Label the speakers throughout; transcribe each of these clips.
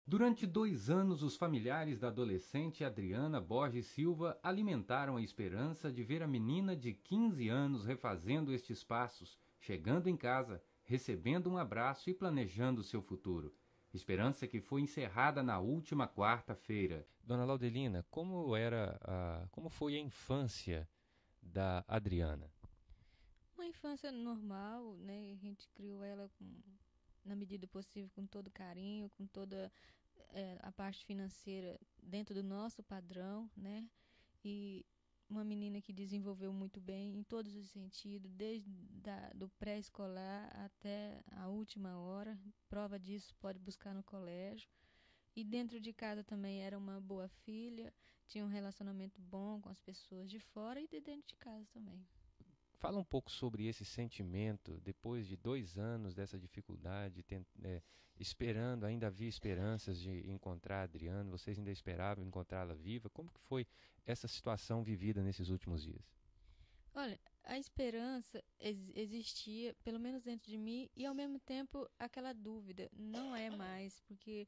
Speaker 1: Durante 2 anos, os familiares da adolescente Adriana Borges Silva alimentaram a esperança de ver a menina de 15 anos refazendo estes passos, chegando em casa, recebendo um abraço e planejando seu futuro. Esperança que foi encerrada na última quarta-feira.
Speaker 2: Dona Laudelina, como foi a infância da Adriana?
Speaker 3: Uma infância normal, né? A gente criou ela na medida possível, com todo carinho, com toda a parte financeira dentro do nosso padrão, né? E uma menina que desenvolveu muito bem em todos os sentidos, desde do pré-escolar até a última hora. Prova disso pode buscar no colégio. E dentro de casa também era uma boa filha, tinha um relacionamento bom com as pessoas de fora e de dentro de casa também.
Speaker 2: Fala um pouco sobre esse sentimento, depois de 2 anos dessa dificuldade, esperando, ainda havia esperanças de encontrar a Adriana, vocês ainda esperavam encontrá-la viva. Como que foi essa situação vivida nesses últimos dias?
Speaker 3: Olha, a esperança existia, pelo menos dentro de mim, e ao mesmo tempo aquela dúvida. Não é mais, porque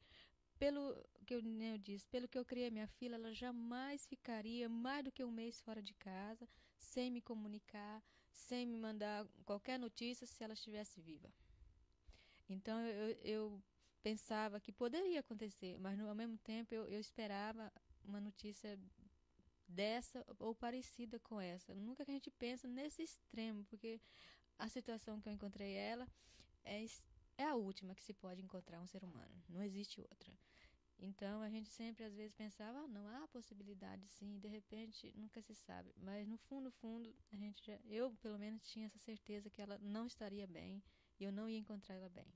Speaker 3: pelo que eu disse, pelo que eu criei minha filha, ela jamais ficaria mais do que um mês fora de casa, sem me comunicar, sem me mandar qualquer notícia se ela estivesse viva. Então eu pensava que poderia acontecer, mas ao mesmo tempo eu esperava uma notícia dessa ou parecida com essa. Nunca que a gente pensa nesse extremo, porque a situação que eu encontrei ela é, é a última que se pode encontrar um ser humano. Não existe outra. Então a gente sempre às vezes pensava, não há possibilidade sim, de repente nunca se sabe. Mas no fundo, fundo, eu pelo menos tinha essa certeza que ela não estaria bem e eu não ia encontrar ela bem.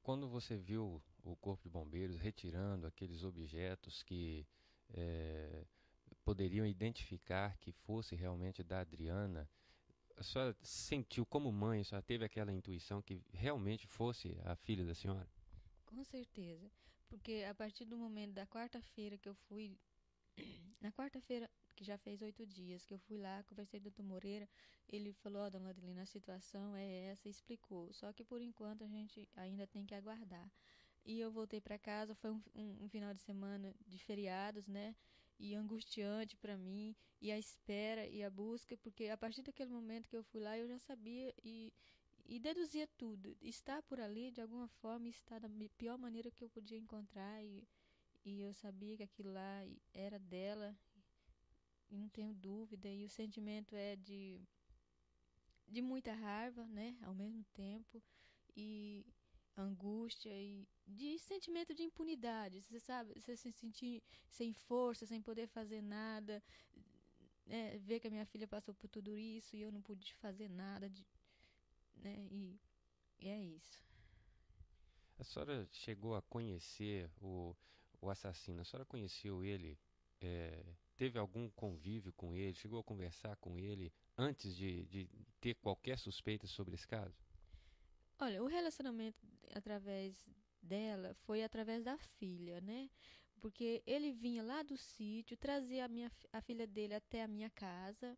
Speaker 2: Quando você viu o Corpo de Bombeiros retirando aqueles objetos que eh, poderiam identificar que fosse realmente da Adriana, a senhora sentiu como mãe, a senhora teve aquela intuição que realmente fosse a filha da senhora?
Speaker 3: Com certeza, porque a partir do momento da quarta-feira que eu fui, na quarta-feira que já fez 8 dias que eu fui lá, conversei com o doutor Moreira, ele falou, dona Adelina, a situação é essa, explicou. Só que por enquanto a gente ainda tem que aguardar. E eu voltei para casa, foi um final de semana de feriados, né? E angustiante para mim, e a espera e a busca, porque a partir daquele momento que eu fui lá, eu já sabia e deduzia tudo. Está por ali, de alguma forma, está da pior maneira que eu podia encontrar, e eu sabia que aquilo lá era dela, e não tenho dúvida, e o sentimento é de muita raiva, né, ao mesmo tempo, e angústia e de sentimento de impunidade, você sabe, você se sentir sem força, sem poder fazer nada, né, ver que a minha filha passou por tudo isso e eu não pude fazer nada, né, e é isso.
Speaker 2: A senhora chegou a conhecer o assassino? A senhora conheceu ele? Teve algum convívio com ele? Chegou a conversar com ele antes de ter qualquer suspeita sobre esse caso?
Speaker 3: Olha, o relacionamento através dela foi através da filha, né? Porque ele vinha lá do sítio, trazia a filha dele até a minha casa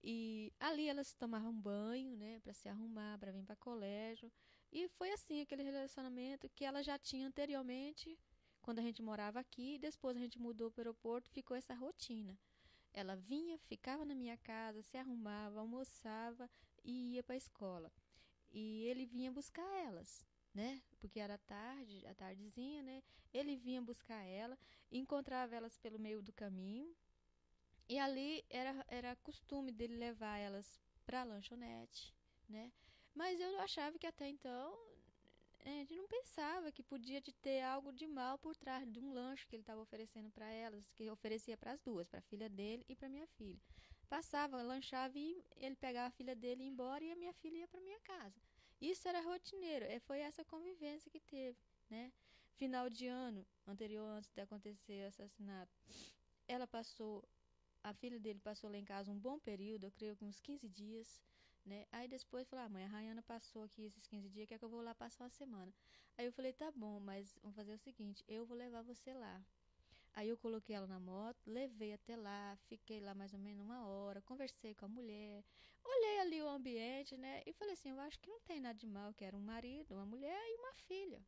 Speaker 3: e ali elas tomavam banho, né, para se arrumar, para vir para colégio. E foi assim aquele relacionamento que ela já tinha anteriormente, quando a gente morava aqui, e depois a gente mudou para o aeroporto, ficou essa rotina. Ela vinha, ficava na minha casa, se arrumava, almoçava e ia para a escola. E ele vinha buscar elas, né? Porque era tarde, a tardezinha, né? Ele vinha buscar ela, encontrava elas pelo meio do caminho. E ali era costume dele levar elas para a lanchonete, né? Mas eu achava que até então a gente não pensava que podia de ter algo de mal por trás de um lanche que ele estava oferecendo para elas, que oferecia para as duas, para a filha dele e para minha filha. Passava, lanchava e ele pegava a filha dele e ia embora e a minha filha ia para minha casa. Isso era rotineiro, foi essa convivência que teve, né? Final de ano anterior, antes de acontecer o assassinato, ela passou a filha dele passou lá em casa um bom período, eu creio que uns 15 dias, né? Aí depois falou, mãe, a Rayana passou aqui esses 15 dias, quer que eu vou lá passar uma semana. Aí eu falei, tá bom, mas vamos fazer o seguinte, eu vou levar você lá. Aí eu coloquei ela na moto, levei até lá, fiquei lá mais ou menos uma hora, conversei com a mulher, olhei ali o ambiente, né? E falei assim, eu acho que não tem nada de mal, que era um marido, uma mulher e uma filha.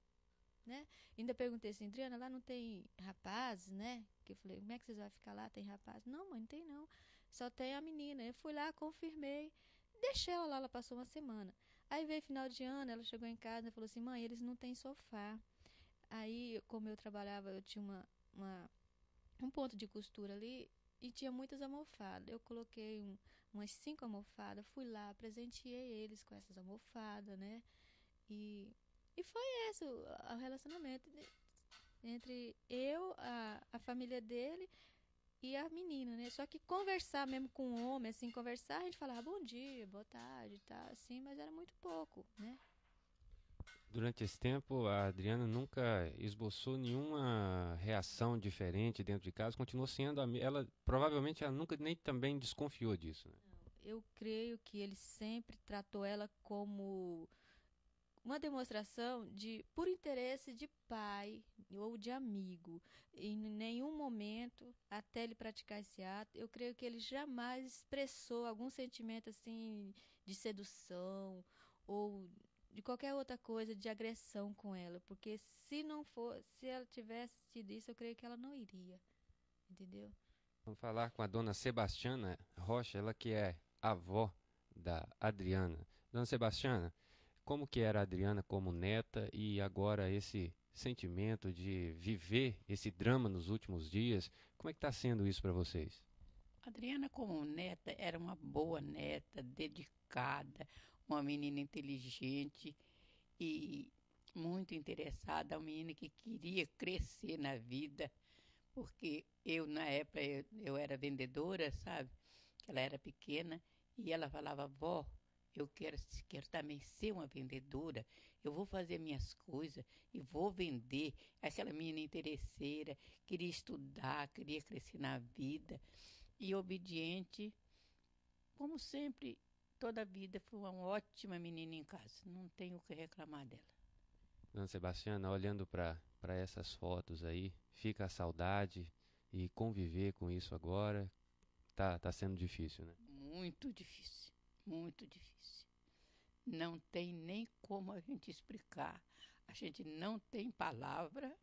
Speaker 3: né? Ainda perguntei assim, Adriana, lá não tem rapazes, né? Que eu falei, como é que vocês vão ficar lá? Tem rapaz? Não, mãe, não tem não. Só tem a menina. Eu fui lá, confirmei, deixei ela lá, ela passou uma semana. Aí veio final de ano, ela chegou em casa e falou assim, mãe, eles não têm sofá. Aí, como eu trabalhava, eu tinha um ponto de costura ali e tinha muitas almofadas. Eu coloquei umas 5 almofadas, fui lá, presenteei eles com essas almofadas, né? E, e foi esse o relacionamento entre a família dele e a menina, né? Só que conversar mesmo com o homem, assim, conversar, a gente falava bom dia, boa tarde, tá, assim, mas era muito pouco, né?
Speaker 2: Durante esse tempo, a Adriana nunca esboçou nenhuma reação diferente dentro de casa, continuou sendo ela provavelmente ela nunca nem também desconfiou disso, né?
Speaker 3: Eu creio que ele sempre tratou ela como uma demonstração de por interesse de pai ou de amigo. Em nenhum momento, até ele praticar esse ato, eu creio que ele jamais expressou algum sentimento assim de sedução ou de qualquer outra coisa de agressão com ela, porque se não for, se ela tivesse tido isso, eu creio que ela não iria, entendeu?
Speaker 2: Vamos falar com a dona Sebastiana Rocha, ela que é avó da Adriana. Dona Sebastiana, como que era a Adriana como neta e agora esse sentimento de viver esse drama nos últimos dias, como é que está sendo isso para vocês?
Speaker 4: Adriana, como neta, era uma boa neta, dedicada, uma menina inteligente e muito interessada, uma menina que queria crescer na vida, porque eu, na época, eu era vendedora, sabe? Ela era pequena e ela falava, vó, eu quero também ser uma vendedora, eu vou fazer minhas coisas e vou vender. Aquela menina interesseira, queria estudar, queria crescer na vida e obediente, como sempre, toda a vida foi uma ótima menina em casa. Não tenho o que reclamar dela.
Speaker 2: Dona Sebastiana, olhando para essas fotos aí, fica a saudade e conviver com isso agora tá sendo difícil, né?
Speaker 4: Muito difícil, muito difícil. Não tem nem como a gente explicar. A gente não tem palavra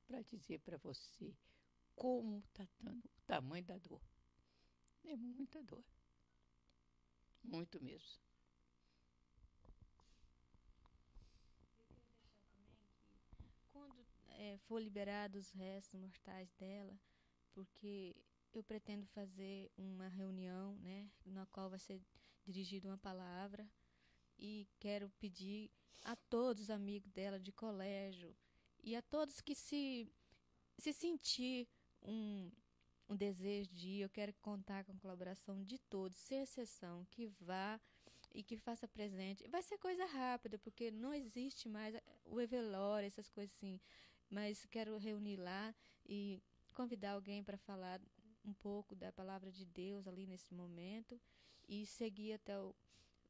Speaker 4: para dizer para você como está dando o tamanho da dor. É muita dor. Muito mesmo.
Speaker 3: Quando for liberados os restos mortais dela, porque eu pretendo fazer uma reunião, né, na qual vai ser dirigida uma palavra e quero pedir a todos os amigos dela de colégio e a todos que se sentir um desejo de ir, eu quero contar com a colaboração de todos, sem exceção, que vá e que faça presente. Vai ser coisa rápida, porque não existe mais o velório, essas coisas assim. Mas quero reunir lá e convidar alguém para falar um pouco da palavra de Deus ali nesse momento e seguir até o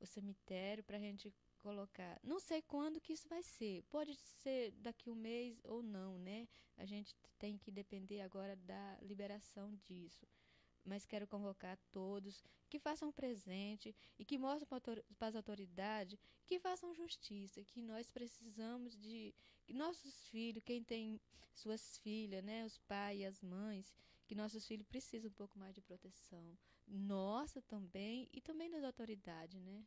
Speaker 3: cemitério para a gente colocar. Não sei quando que isso vai ser. Pode ser daqui um mês ou não, né? A gente tem que depender agora da liberação disso. Mas quero convocar todos que façam presente e que mostrem para as autoridades que façam justiça, que nós precisamos de que nossos filhos, quem tem suas filhas, né, os pais e as mães, que nossos filhos precisam um pouco mais de proteção. Nossa também e também das autoridades, né?